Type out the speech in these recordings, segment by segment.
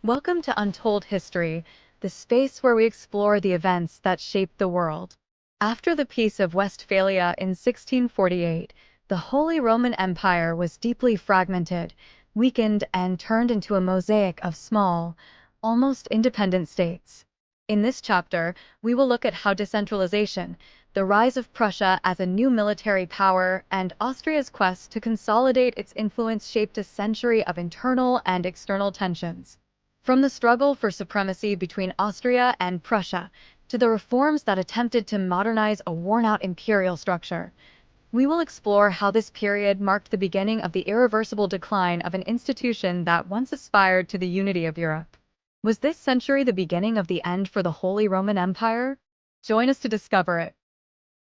Welcome to Untold History, the space where we explore the events that shaped the world. After the Peace of Westphalia in 1648, the Holy Roman Empire was deeply fragmented, weakened, and turned into a mosaic of small, almost independent states. In this chapter, we will look at how decentralization, the rise of Prussia as a new military power, and Austria's quest to consolidate its influence shaped a century of internal and external tensions. From the struggle for supremacy between Austria and Prussia to the reforms that attempted to modernize a worn-out imperial structure, we will explore how this period marked the beginning of the irreversible decline of an institution that once aspired to the unity of Europe. Was this century the beginning of the end for the Holy Roman Empire? Join us to discover it.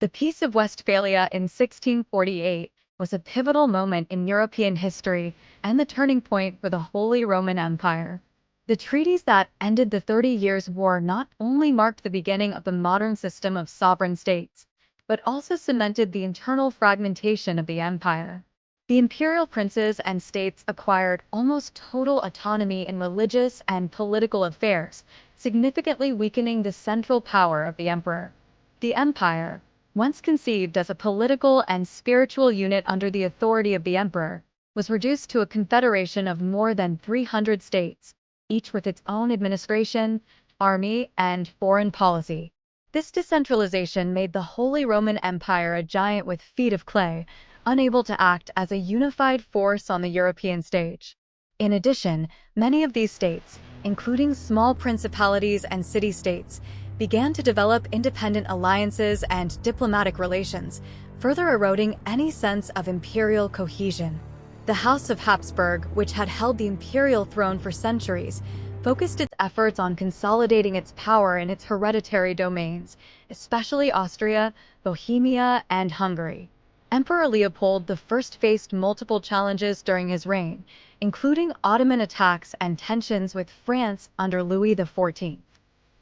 The Peace of Westphalia in 1648 was a pivotal moment in European history and the turning point for the Holy Roman Empire. The treaties that ended the 30 Years' War not only marked the beginning of the modern system of sovereign states, but also cemented the internal fragmentation of the empire. The imperial princes and states acquired almost total autonomy in religious and political affairs, significantly weakening the central power of the emperor. The empire, once conceived as a political and spiritual unit under the authority of the emperor, was reduced to a confederation of more than 300 states, each with its own administration, army, and foreign policy. This decentralization made the Holy Roman Empire a giant with feet of clay, unable to act as a unified force on the European stage. In addition, many of these states, including small principalities and city-states, began to develop independent alliances and diplomatic relations, further eroding any sense of imperial cohesion. The House of Habsburg, which had held the imperial throne for centuries, focused its efforts on consolidating its power in its hereditary domains, especially Austria, Bohemia, and Hungary. Emperor Leopold I faced multiple challenges during his reign, including Ottoman attacks and tensions with France under Louis XIV.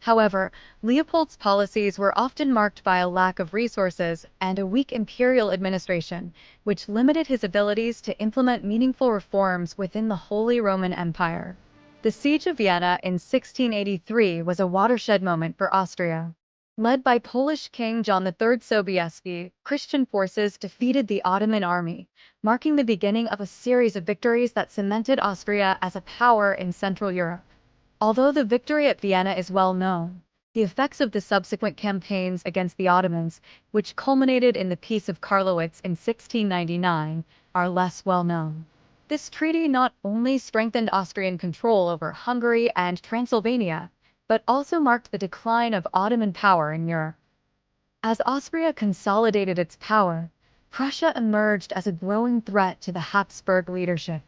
However, Leopold's policies were often marked by a lack of resources and a weak imperial administration, which limited his abilities to implement meaningful reforms within the Holy Roman Empire. The Siege of Vienna in 1683 was a watershed moment for Austria. Led by Polish King John III Sobieski, Christian forces defeated the Ottoman army, marking the beginning of a series of victories that cemented Austria as a power in Central Europe. Although the victory at Vienna is well known, the effects of the subsequent campaigns against the Ottomans, which culminated in the Peace of Karlowitz in 1699, are less well known. This treaty not only strengthened Austrian control over Hungary and Transylvania, but also marked the decline of Ottoman power in Europe. As Austria consolidated its power, Prussia emerged as a growing threat to the Habsburg leadership.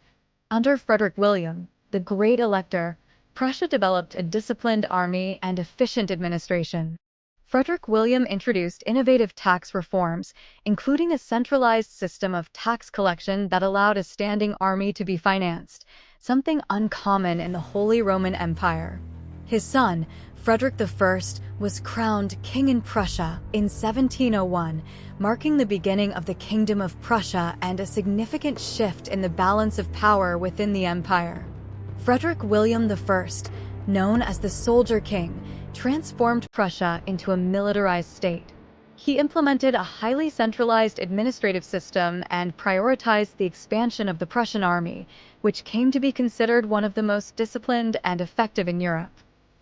Under Frederick William, the Great Elector, Prussia developed a disciplined army and efficient administration. Frederick William introduced innovative tax reforms, including a centralized system of tax collection that allowed a standing army to be financed, something uncommon in the Holy Roman Empire. His son, Frederick I, was crowned king in Prussia in 1701, marking the beginning of the Kingdom of Prussia and a significant shift in the balance of power within the empire. Frederick William I, known as the Soldier King, transformed Prussia into a militarized state. He implemented a highly centralized administrative system and prioritized the expansion of the Prussian army, which came to be considered one of the most disciplined and effective in Europe.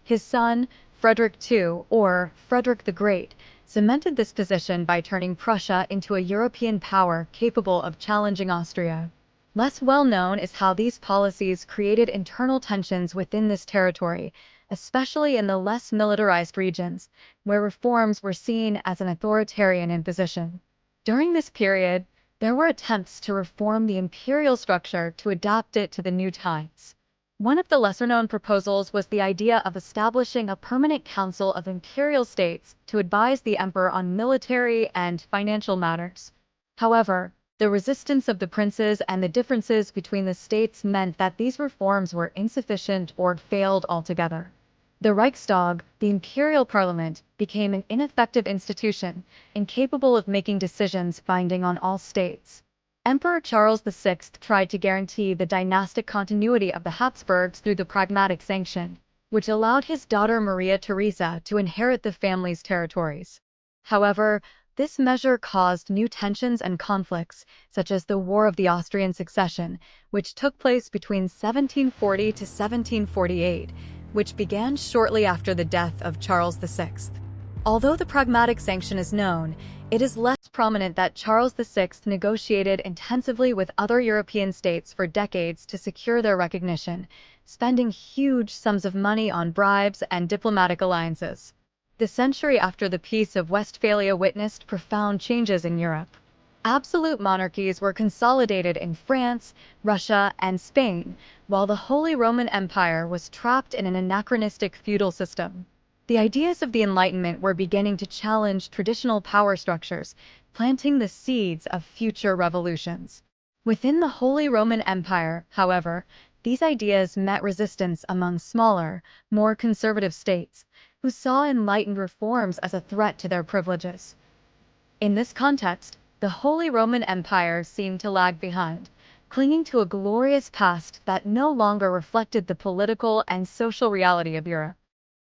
His son, Frederick II, or Frederick the Great, cemented this position by turning Prussia into a European power capable of challenging Austria. Less well known is how these policies created internal tensions within this territory, especially in the less militarized regions, where reforms were seen as an authoritarian imposition. During this period, there were attempts to reform the imperial structure to adapt it to the new times. One of the lesser-known proposals was the idea of establishing a permanent council of imperial states to advise the emperor on military and financial matters. However, the resistance of the princes and the differences between the states meant that these reforms were insufficient or failed altogether. The Reichstag, the imperial parliament, became an ineffective institution, incapable of making decisions binding on all states. Emperor Charles VI tried to guarantee the dynastic continuity of the Habsburgs through the Pragmatic Sanction, which allowed his daughter Maria Theresa to inherit the family's territories. However, this measure caused new tensions and conflicts, such as the War of the Austrian Succession, which took place between 1740 to 1748, which began shortly after the death of Charles VI. Although the Pragmatic Sanction is known, it is less prominent that Charles VI negotiated intensively with other European states for decades to secure their recognition, spending huge sums of money on bribes and diplomatic alliances. The century after the Peace of Westphalia witnessed profound changes in Europe. Absolute monarchies were consolidated in France, Russia, and Spain, while the Holy Roman Empire was trapped in an anachronistic feudal system. The ideas of the Enlightenment were beginning to challenge traditional power structures, planting the seeds of future revolutions. Within the Holy Roman Empire, however, these ideas met resistance among smaller, more conservative states, who saw enlightened reforms as a threat to their privileges. In this context, the Holy Roman Empire seemed to lag behind, clinging to a glorious past that no longer reflected the political and social reality of Europe.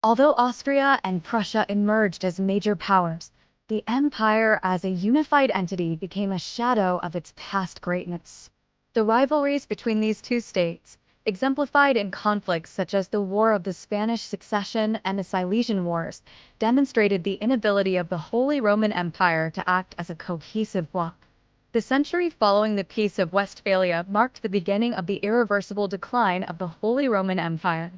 Although Austria and Prussia emerged as major powers, the empire as a unified entity became a shadow of its past greatness. The rivalries between these two states, exemplified in conflicts such as the War of the Spanish Succession and the Silesian Wars, demonstrated the inability of the Holy Roman Empire to act as a cohesive bloc. The century following the Peace of Westphalia marked the beginning of the irreversible decline of the Holy Roman Empire.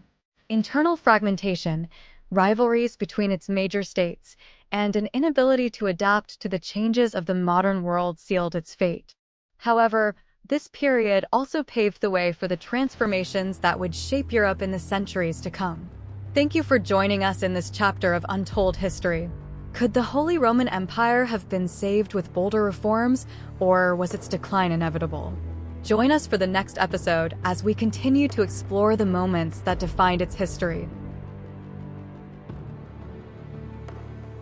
Internal fragmentation, rivalries between its major states, and an inability to adapt to the changes of the modern world sealed its fate. However, this period also paved the way for the transformations that would shape Europe in the centuries to come. Thank you for joining us in this chapter of untold history. Could the Holy Roman Empire have been saved with bolder reforms, or was its decline inevitable? Join us for the next episode as we continue to explore the moments that defined its history.